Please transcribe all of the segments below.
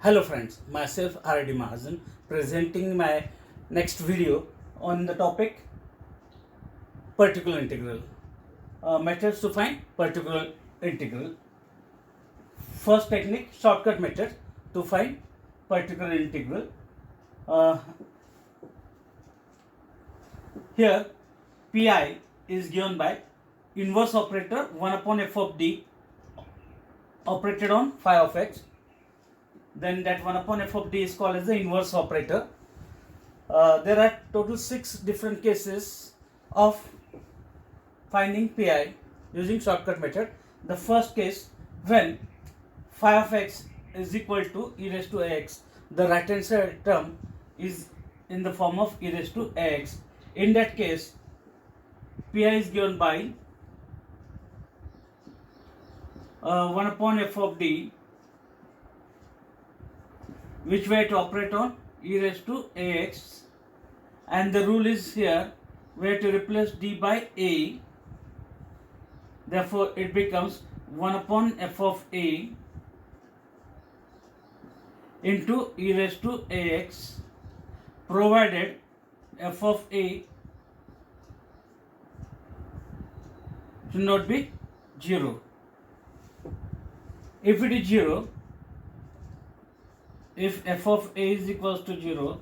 Hello friends, myself R.D. Mahajan presenting my next video on the topic particular integral. Methods to find particular integral. First technique, shortcut method to find particular integral. Here Pi is given by inverse operator 1 upon f of d operated on phi of x. Then that 1 upon f of d is called as the inverse operator. There are total 6 different cases of finding Pi using shortcut method. The first case, when phi of x is equal to e raised to ax, the right hand side term is in the form of e raised to ax. In that case, Pi is given by 1 upon f of d, which we have to operate on e raised to ax, and the rule is here we have to replace d by a. Therefore it becomes 1 upon f of a into e raised to ax, provided f of a should not be 0. If it is 0, if f of a is equals to 0,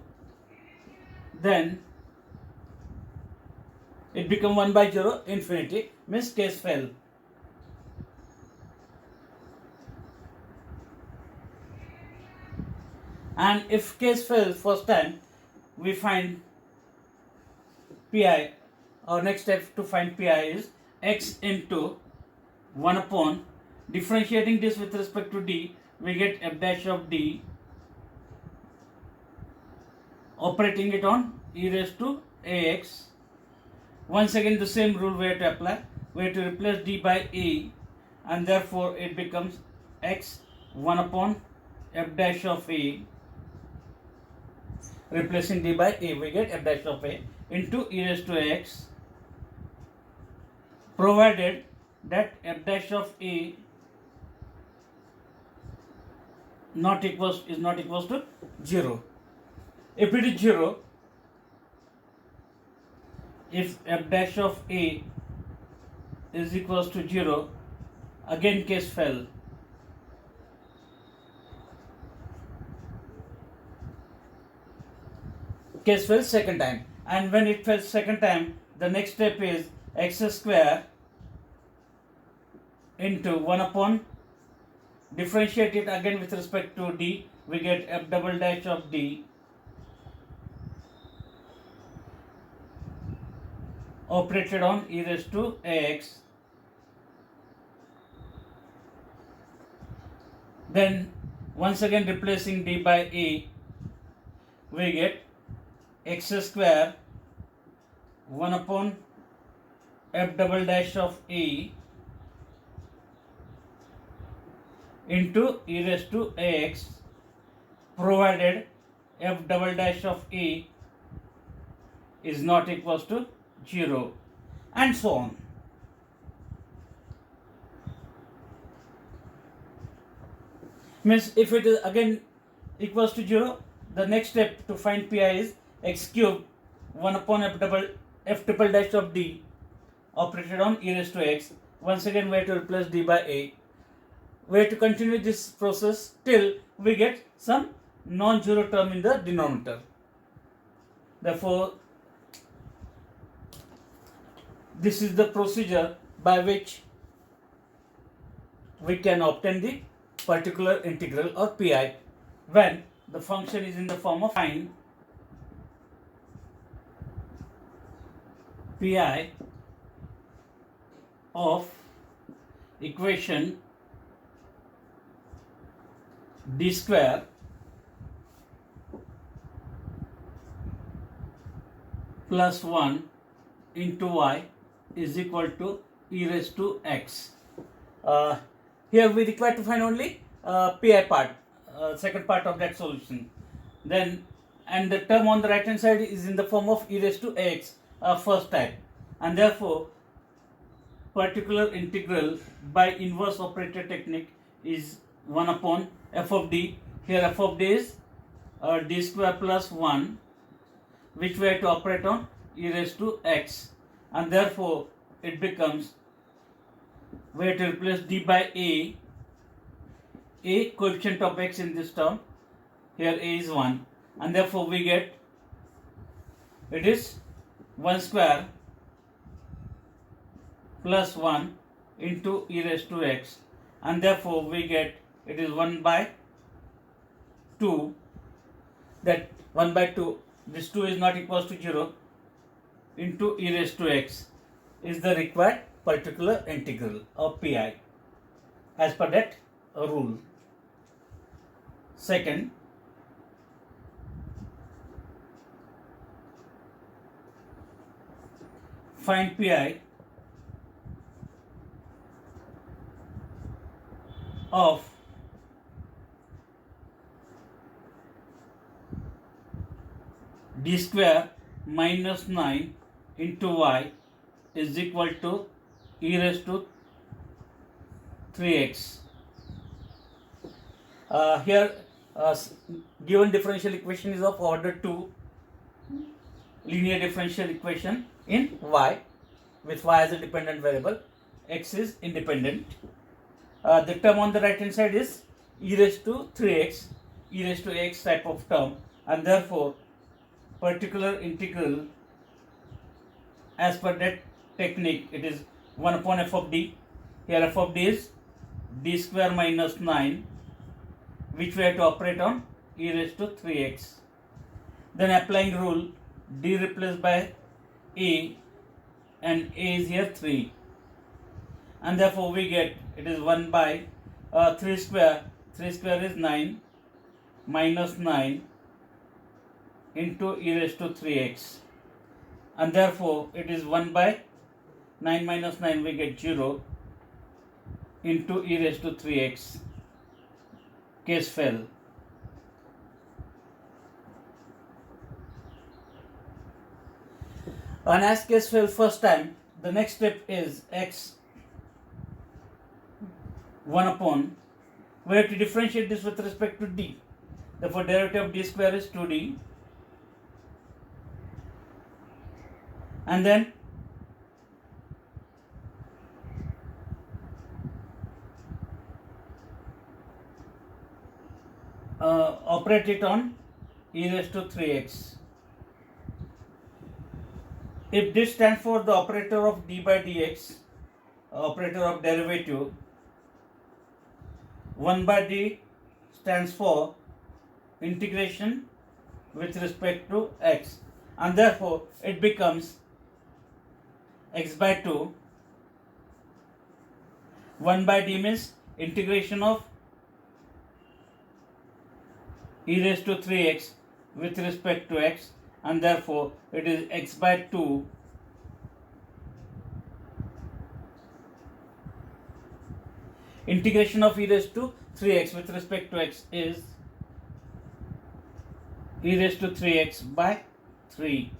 then it become 1 by 0, infinity, means case fail. And if case fails first time, we find Pi. Our next step to find Pi is x into 1 upon, differentiating this with respect to d, we get f dash of d, operating it on e raised to ax. Once again the same rule we have to apply. We have to replace d by a, and therefore it becomes x 1 upon f dash of a. Replacing d by a, we get f dash of a into e raised to ax, provided that f dash of a is not equals to 0. If it is 0, if f dash of a is equals to 0, again case fail. Case fails second time, and when it fails second time, the next step is x square into 1 upon, differentiate it again with respect to d, we get f double dash of d, operated on e raised to ax. Then once again replacing d by a, we get x square 1 upon f double dash of a into e raised to ax, provided f double dash of a is not equals to 0, and so on. Means if it is again equals to 0, the next step to find Pi is x cube 1 upon f triple dash of d, operated on e raised to x. Once again we have to replace d by a. We have to continue this process till we get some non-zero term in the denominator. Therefore this is the procedure by which we can obtain the particular integral or Pi when the function is in the form of find Pi of equation d square plus 1 into y is equal to e raised to x. Here we require to find only Pi part, second part of that solution. Then, and the term on the right hand side is in the form of e raised to x, first type, and therefore particular integral by inverse operator technique is 1 upon f of d Here f of d is d square plus 1, which we have to operate on e raised to x, and therefore it becomes, we have to replace d by a coefficient of x in this term. Here a is 1, and therefore we get it is 1 square plus 1 into e raised to x, and therefore we get it is 1 by 2. That 1 by 2, this 2 is not equals to 0, into e raised to x is the required particular integral of Pi as per that rule. Second, find Pi of d square minus 9 into y is equal to e raised to 3x. Here given differential equation is of order 2, linear differential equation in y, with y as a dependent variable, x is independent. The term on the right hand side is e raised to 3x, e raised to x type of term, and therefore particular integral as per that technique, it is 1 upon f of d. Here f of d is d square minus 9, which we have to operate on e raised to 3x. Then applying rule, d replaced by a, and a is here 3, and therefore we get it is 1 by 3 square is 9 minus 9 into e raised to 3x, and therefore it is 1 by 9 minus 9, we get 0 into e raised to 3x. Case fail. And as case fail first time, the next step is x 1 upon, we have to differentiate this with respect to d. Therefore derivative of d square is 2d, and then operate it on e raised to 3x. If this stands for the operator of d by dx, operator of derivative, 1 by d stands for integration with respect to x, and therefore it becomes x by 2. 1 by d means integration of e raised to 3x with respect to x, and therefore it is x by 2 integration of e raised to 3x with respect to x is e raised to 3x by 3,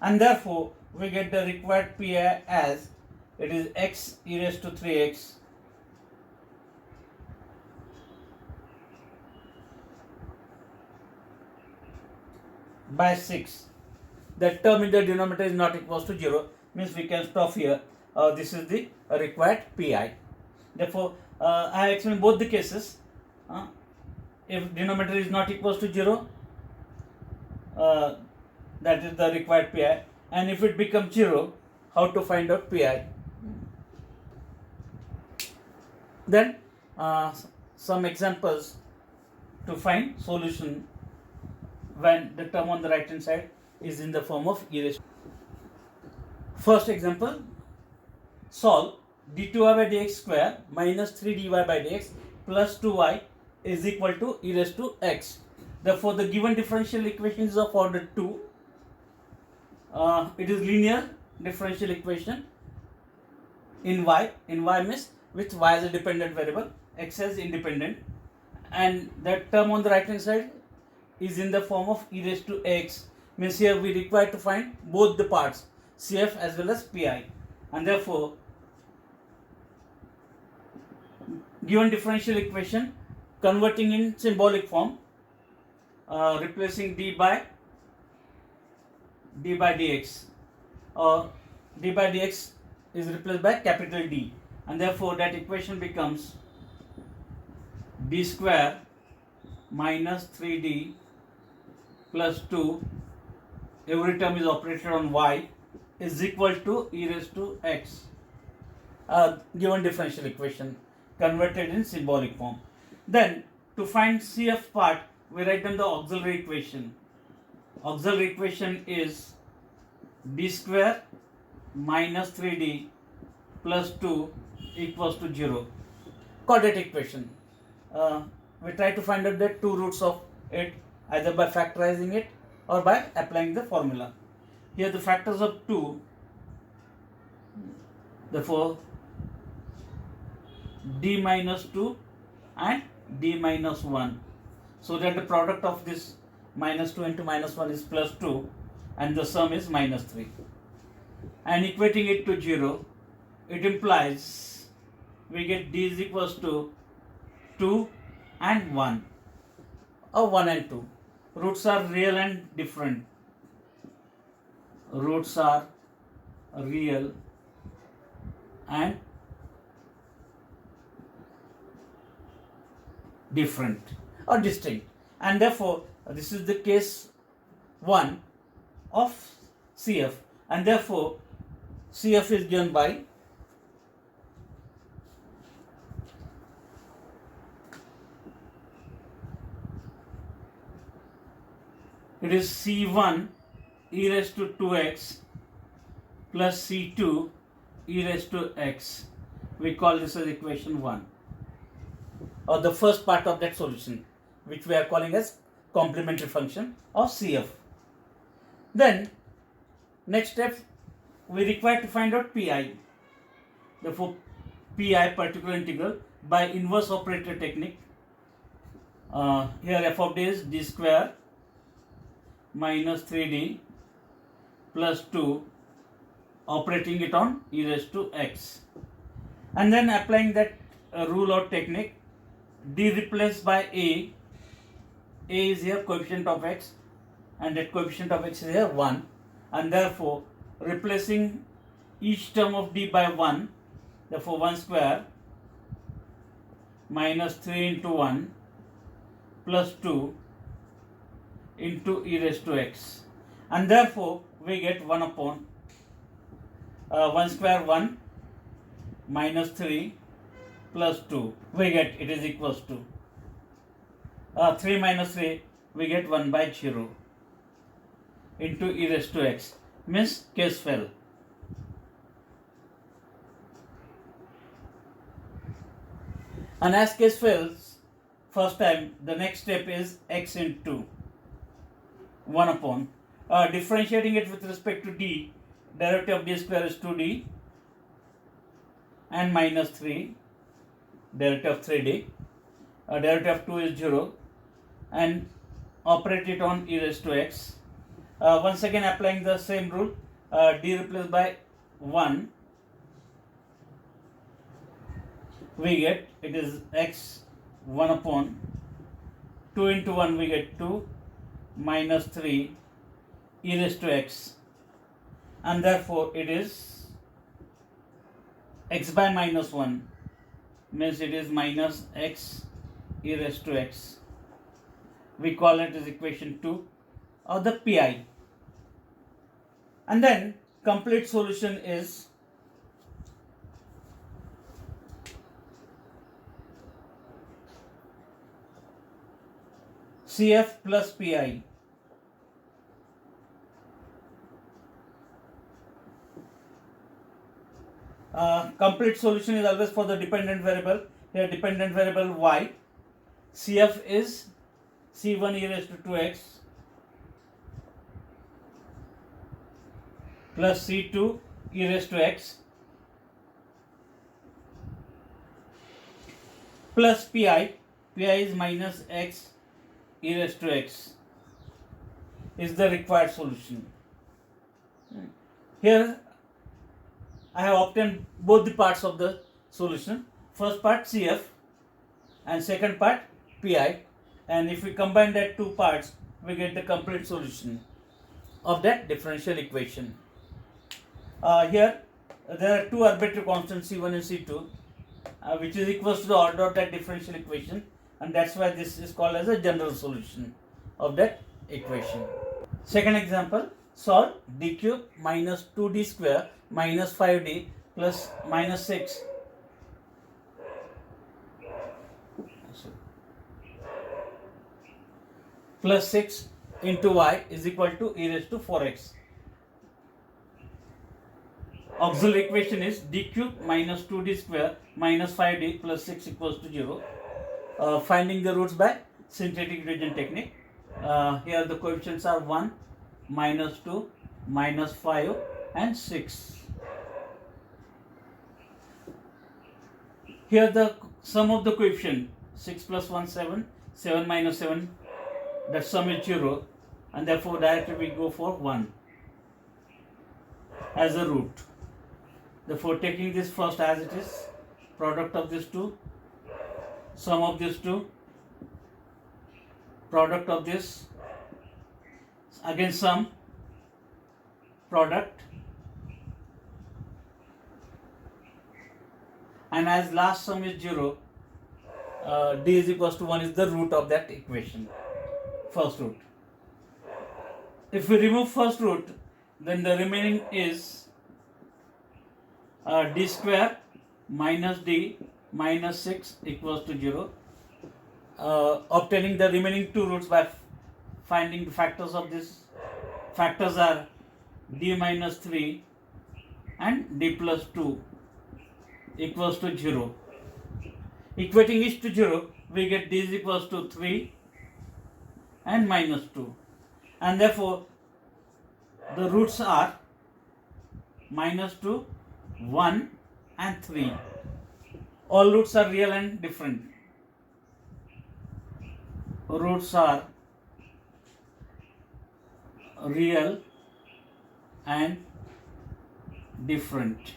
and therefore we get the required Pi as it is x e raised to 3x by 6. That term in the denominator is not equals to 0, means we can stop here. This is the required Pi. Therefore I have explained both the cases. If denominator is not equals to 0, that is the required Pi, and if it becomes 0, how to find out Pi. Then some examples to find solution when the term on the right hand side is in the form of e raised. First example, solve d2y by dx square minus 3dy by dx plus 2y is equal to e raised to x. Therefore the given differential equation is of order 2. It is linear differential equation in y. In y means with y as a dependent variable, x as independent, and that term on the right hand side is in the form of e raised to x, means here we require to find both the parts, CF as well as Pi, and therefore given differential equation converting in symbolic form, replacing d by dx, or d by dx is replaced by capital D, and therefore that equation becomes d square minus 3d plus 2, every term is operated on y, is equal to e raised to x, given differential equation converted in symbolic form. Then to find CF part, we write down the auxiliary equation. Auxiliary equation is d square minus 3d plus 2 equals to 0. Quadratic equation. We try to find out the two roots of it, either by factorizing it or by applying the formula. Here the factors of 2, therefore d minus 2 and d minus 1, so that the product of this minus 2 into minus 1 is plus 2 and the sum is minus 3. And equating it to 0, it implies we get d is equals to 2 and 1, or 1 and 2. Roots are real and different. Roots are real and different or distinct, and therefore this is the case 1 of CF, and therefore CF is given by it is C1 e raised to 2x plus C2 e raised to x. We call this as equation 1, or the first part of that solution, which we are calling as complementary function of CF. Then next step, we require to find out PI. Therefore PI, particular integral, by inverse operator technique. Here f of d is d square minus 3d plus 2, operating it on e raised to x, and then applying that rule or technique, d replaced by a is here coefficient of x, and that coefficient of x is here 1, and therefore replacing each term of d by 1, therefore 1 square minus 3 into 1 plus 2 into e raised to x, and therefore we get 1 upon 1 square 1 minus 3 plus 2, we get it is equals to 3 minus 3, we get 1 by 0 into e raised to x, means case fell. And as case fails first time, the next step is x into 1 upon differentiating it with respect to d, derivative of d square is 2d and minus 3, derivative of 3d, derivative of 2 is 0, and operate it on e raised to x. Once again applying the same rule, d replaced by 1, we get it is x 1 upon 2 into 1, we get 2 minus 3 e raised to x, and therefore it is x by minus 1, means it is minus x e raised to x. We call it as equation 2 of the PI. And then complete solution is CF plus PI. Complete solution is always for the dependent variable. Here dependent variable y. CF is C1 e raised to 2x plus C2 e raised to x plus PI. PI is minus x e raised to x is the required solution. Here I have obtained both the parts of the solution. First part CF and second part Pi, and if we combine that two parts, we get the complete solution of that differential equation. Here there are two arbitrary constants C1 and C2, which is equals to the order of that differential equation, and that's why this is called as a general solution of that equation. Second example, solve d cube minus 2d square minus 5d plus minus 6 plus 6 into y is equal to e raised to 4x. Auxiliary equation is d cube minus 2d square minus 5d plus 6 equals to 0. Finding the roots by synthetic division technique. Here the coefficients are 1, minus 2, minus 5 and 6. Here the sum of the coefficient 6 plus 1 7, 7 minus 7, that sum is 0, and therefore directly we go for 1 as a root. Therefore taking this first as it is, product of these two, sum of these two, product of this, again sum, product, and as last sum is 0, d is equals to 1 is the root of that equation, first root. If we remove first root, then the remaining is d square minus d minus 6 equals to 0. Obtaining the remaining two roots by finding the factors of this. Factors are d minus 3 and d plus 2 equals to 0. Equating each to 0, we get d is equals to 3 and minus 2. And therefore, the roots are minus 2, 1 and 3. All roots are real and different. Roots are real and different.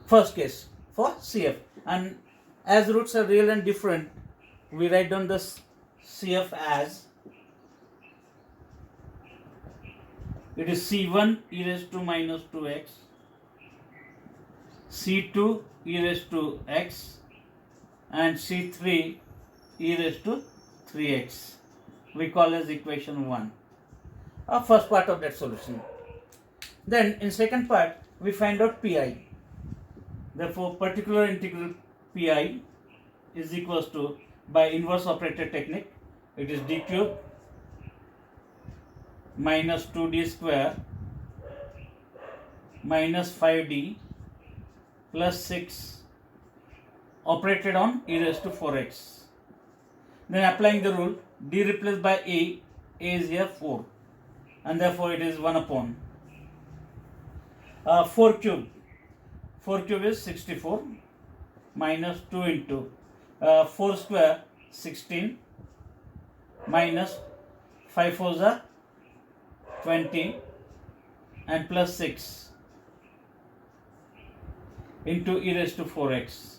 First case for CF, and as roots are real and different, we write down this CF as it is C1 e raised to minus 2x, C2 e raised to x, and C3 e raised to 3x. We call as equation 1. First part of that solution. Then in second part, we find out Pi. Therefore, particular integral Pi is equals to, by inverse operator technique, it is d cube minus 2d square minus 5d plus 6 operated on e raised to 4x. Then applying the rule, d replaced by a is here 4, and therefore it is 1 upon 4 cube. 4 cube is 64 minus 2 into 4 square 16 minus 5 fours are 20 and plus 6 into e raised to 4x.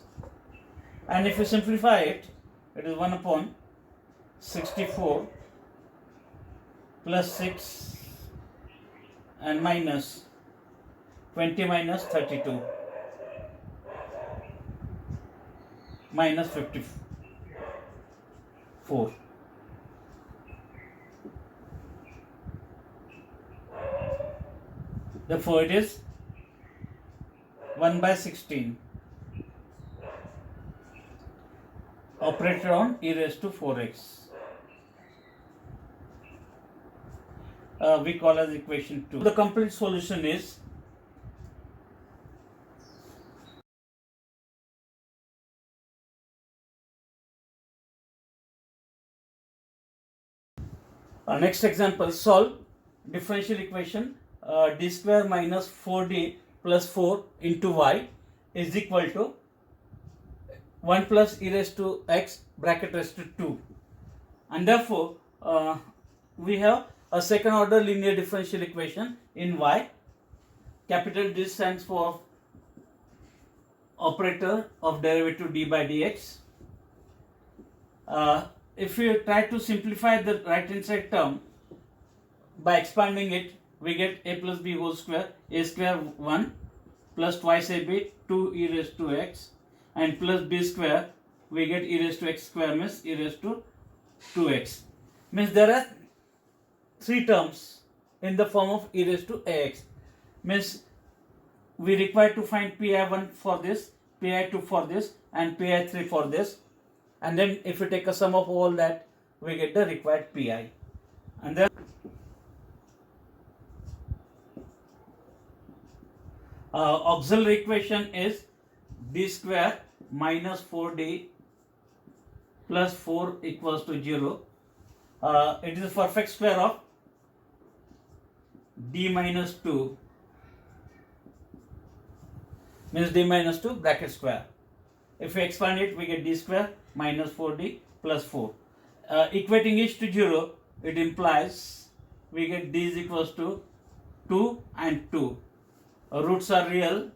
And if you simplify it, it is 1 upon 64 plus 6 and minus 20 minus 32 minus 54. Therefore it is 1 by 16 operated on e raised to 4x. We call as equation 2. The complete solution is next example, solve differential equation d square minus 4d plus 4 into y is equal to 1 plus e raised to x bracket raised to 2, and therefore we have a second order linear differential equation in y. Capital D stands for operator of derivative d by dx. If we try to simplify the right hand side term by expanding it, we get a plus b whole square, a square 1 plus twice ab 2 e raised to x, and plus b square we get e raised to x square means e raised to 2x. Means there are three terms in the form of e raised to ax. Means we require to find pi1 for this, pi2 for this, and pi3 for this, and then if we take a sum of all that, we get the required pi. And then auxiliary equation is d square minus 4d plus 4 equals to 0. It is a perfect square of d minus 2 means d minus 2 bracket square. If we expand it, we get d square minus 4d plus 4. Equating each to 0, it implies we get d is equals to 2 and 2. Roots are real.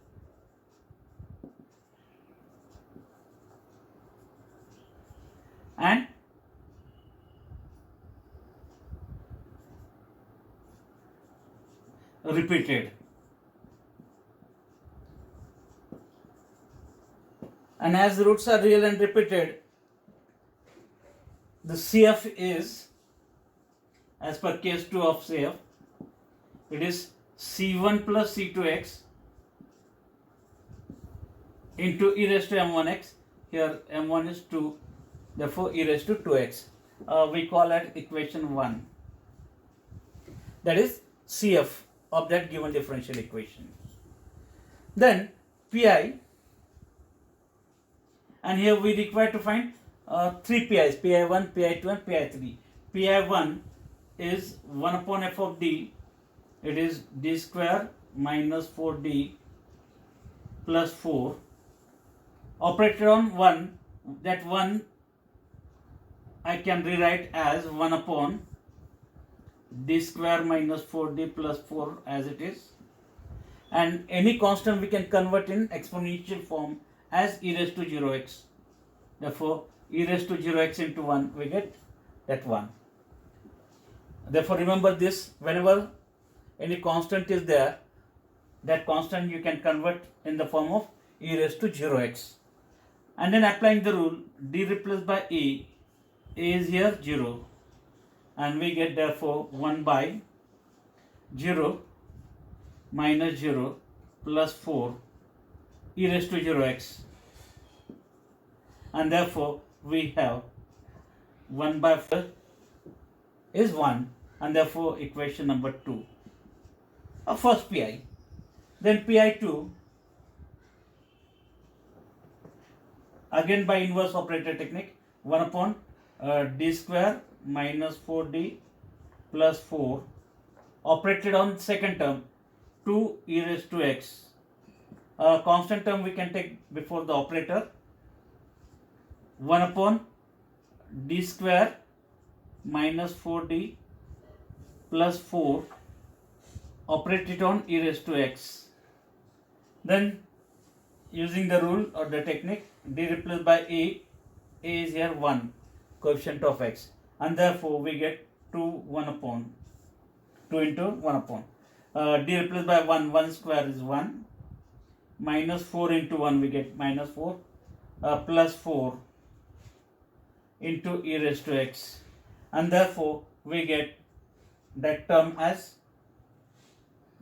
And repeated. And as the roots are real and repeated, the CF is, as per case 2 of CF, it is C1 plus C2x into e raised to m1x. Here m1 is 2, therefore e raised to 2x. We call it equation 1. That is CF of that given differential equation. Then Pi, and here we require to find three Pi's, Pi1, Pi2 and Pi3. Pi1 is 1 upon f of d, it is d square minus 4d plus 4. Operated on 1, that 1 I can rewrite as 1 upon d square minus 4d plus 4 as it is, and any constant we can convert in exponential form as e raised to 0x. Therefore e raised to 0x into 1, we get that 1. Therefore remember this, whenever any constant is there, that constant you can convert in the form of e raised to 0x. And then applying the rule, d replaced by a is here 0, and we get therefore 1 by 0 minus 0 plus 4 e raised to 0x, and therefore we have 1 by 4 is 1, and therefore equation number 2 of first Pi. Then Pi2, again by inverse operator technique, 1 upon d square minus 4d plus 4 operated on second term 2 e raised to x. Constant term we can take before the operator, 1 upon d square minus 4d plus 4 operated on e raised to x. Then using the rule or the technique, d replaced by a is here 1, coefficient of x, and therefore we get 2 1 upon 2 into 1 upon d replaced by 1 square is 1, minus 4 into 1 we get minus 4, plus 4 into e raised to x, and therefore we get that term as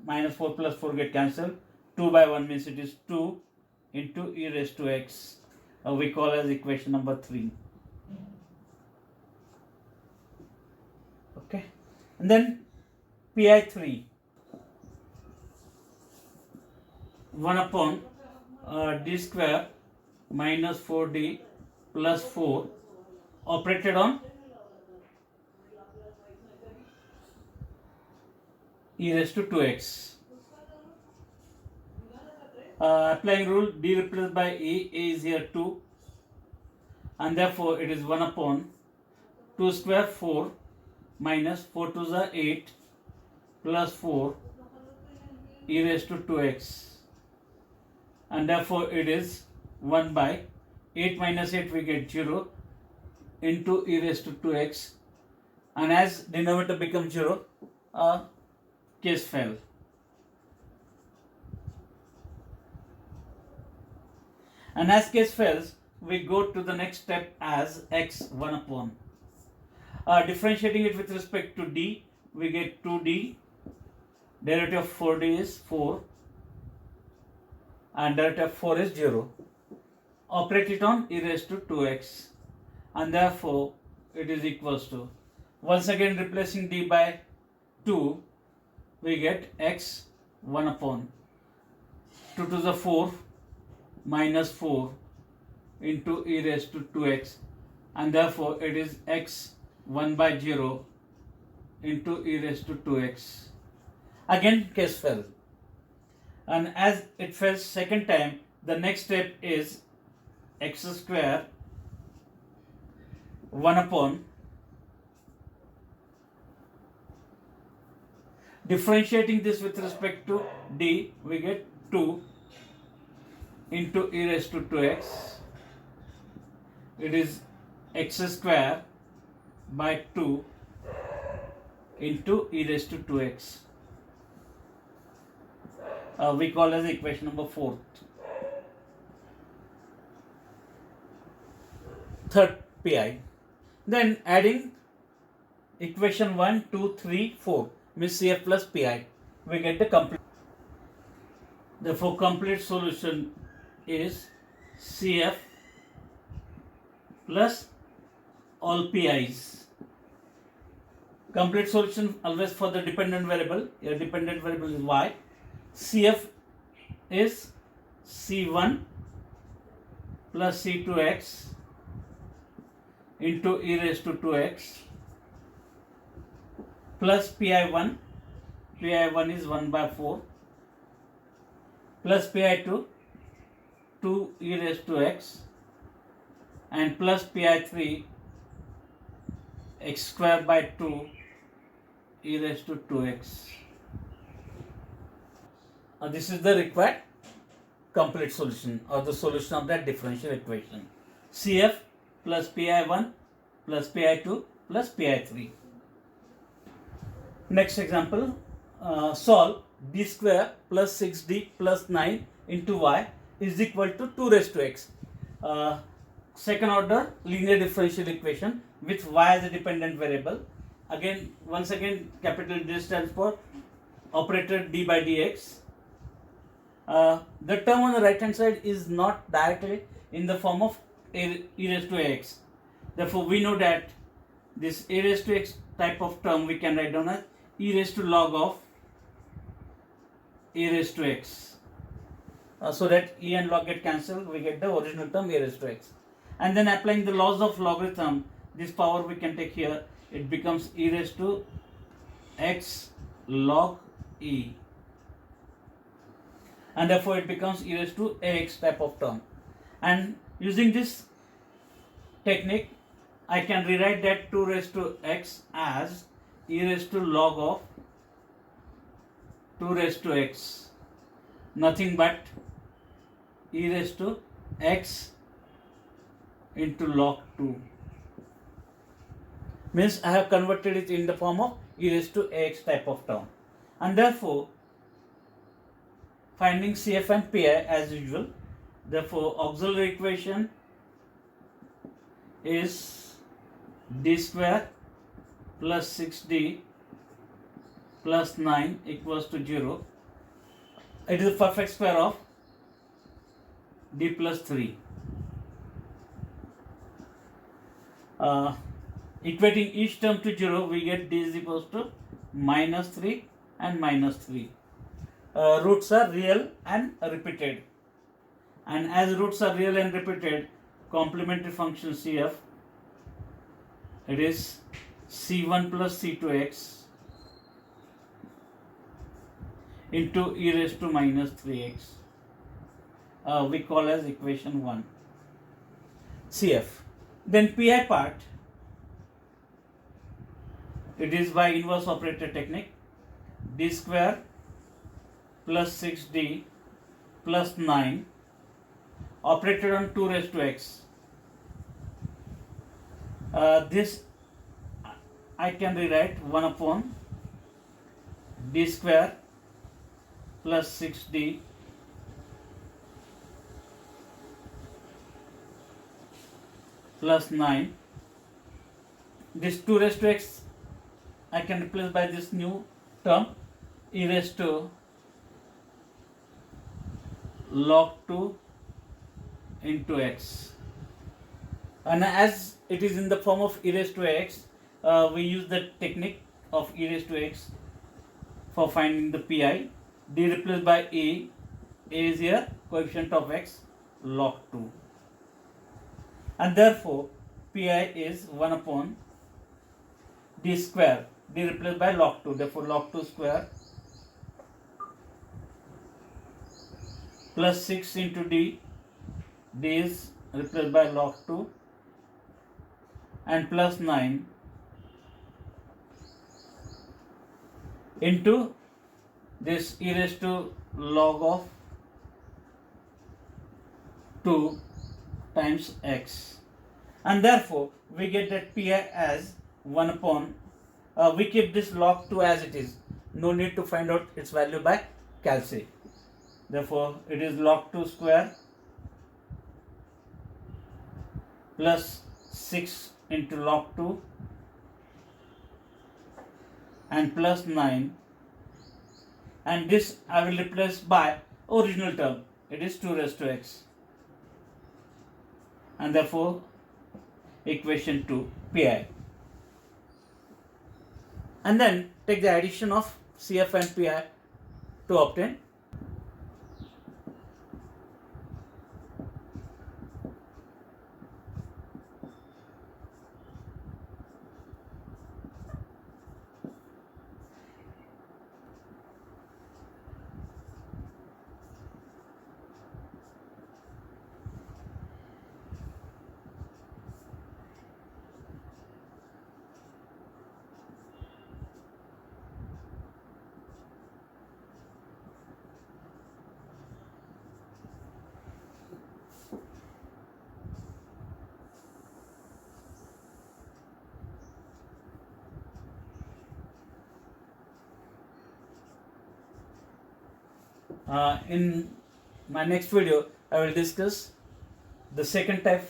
minus 4 plus 4 get cancelled, 2 by 1 means it is 2 into e raised to x, we call as equation number 3. Okay, and then Pi3, 1 upon d square minus 4d plus 4 operated on e raised to 2x. Applying rule, d replaced by a is here 2, and therefore it is 1 upon 2 square 4 minus 4 to the 8 plus 4 e raised to 2x, and therefore it is 1 by 8 minus 8 we get 0, into e raised to 2x, and as denominator becomes 0, case fail. And as case fails, we go to the next step as x 1 upon. Differentiating it with respect to d, we get 2d, derivative of 4d is 4, and derivative of 4 is 0. Operate it on e raised to 2x, and therefore it is equals to, once again replacing d by 2, we get x 1 upon 2 to the 4 minus 4 into e raised to 2x, and therefore it is x 1 by 0 into e raised to 2x. Again case fell, and as it fails second time, the next step is x square 1 upon, differentiating this with respect to d, we get 2 into e raised to 2x. It is x square by 2 into e raised to 2x. We call as equation number 4. Third PI. Then adding equation 1, 2, 3, 4 means CF plus PI, we get the complete. Therefore, complete solution is CF plus all PIs. Complete solution always for the dependent variable. Your dependent variable is y. CF is C1 plus C2x into e raised to 2x plus PI1. PI1 is 1 by 4 plus PI2 2 e raised to x, and plus PI3 x square by 2 e raised to 2x. This is the required complete solution, or the solution of that differential equation. CF plus PI1 plus PI2 plus PI3. Next example, solve d square plus 6d plus 9 into y is equal to 2 raised to x. Second order linear differential equation with y as a dependent variable. Again, once again, capital D stands for operator d by dx. The term on the right hand side is not directly in the form of e raised to x. Therefore, we know that this a raised to x type of term we can write down as e raised to log of a raised to x. So that e and log get cancelled, we get the original term a raised to x. And then applying the laws of logarithm, this power we can take here, it becomes e raised to x log e. And therefore it becomes e raised to ax type of term. And using this technique, I can rewrite that 2 raised to x as e raised to log of 2 raised to x, nothing but e raised to x into log 2. Means I have converted it in the form of e raised to ax type of term. And therefore, finding CF and PI as usual. Therefore, auxiliary equation is d square plus 6d plus 9 equals to 0. It is a perfect square of d plus 3. Equating each term to 0, we get d is equals to minus 3 and minus 3. Roots are real and repeated, and as roots are real and repeated, complementary function CF, it is C1 plus C2x into e raised to minus 3x. We call as equation 1 CF. Then PI part, it is by inverse operator technique, d square plus 6d plus 9 operated on 2 raised to x This I can rewrite 1 upon d square plus 6d plus 9. This 2 raised to x I can replace by this new term e raised to log 2 into x. And as it is in the form of e raised to x, we use the technique of e raised to x for finding the Pi. D replaced by a is here coefficient of x log 2, and therefore Pi is 1 upon d square, d replaced by log 2, therefore log 2 square plus 6 into d, d is replaced by log 2, and plus 9 into this e raised to log of 2 times x, and therefore we get that Pi as 1 upon, we keep this log 2 as it is, no need to find out its value by calc. Therefore it is log 2 square plus 6 into log 2 and plus 9, and this I will replace by original term, it is 2 raised to x, and therefore equation 2 Pi. And then take the addition of CF and Pi to obtain in my next video I will discuss the second type,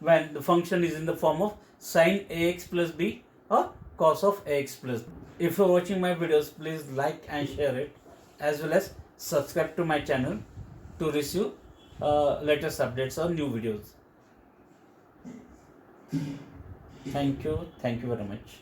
when the function is in the form of sin ax plus b or cos of ax plus b. If you are watching my videos, please like and share it, as well as subscribe to my channel to receive latest updates or new videos. Thank you very much.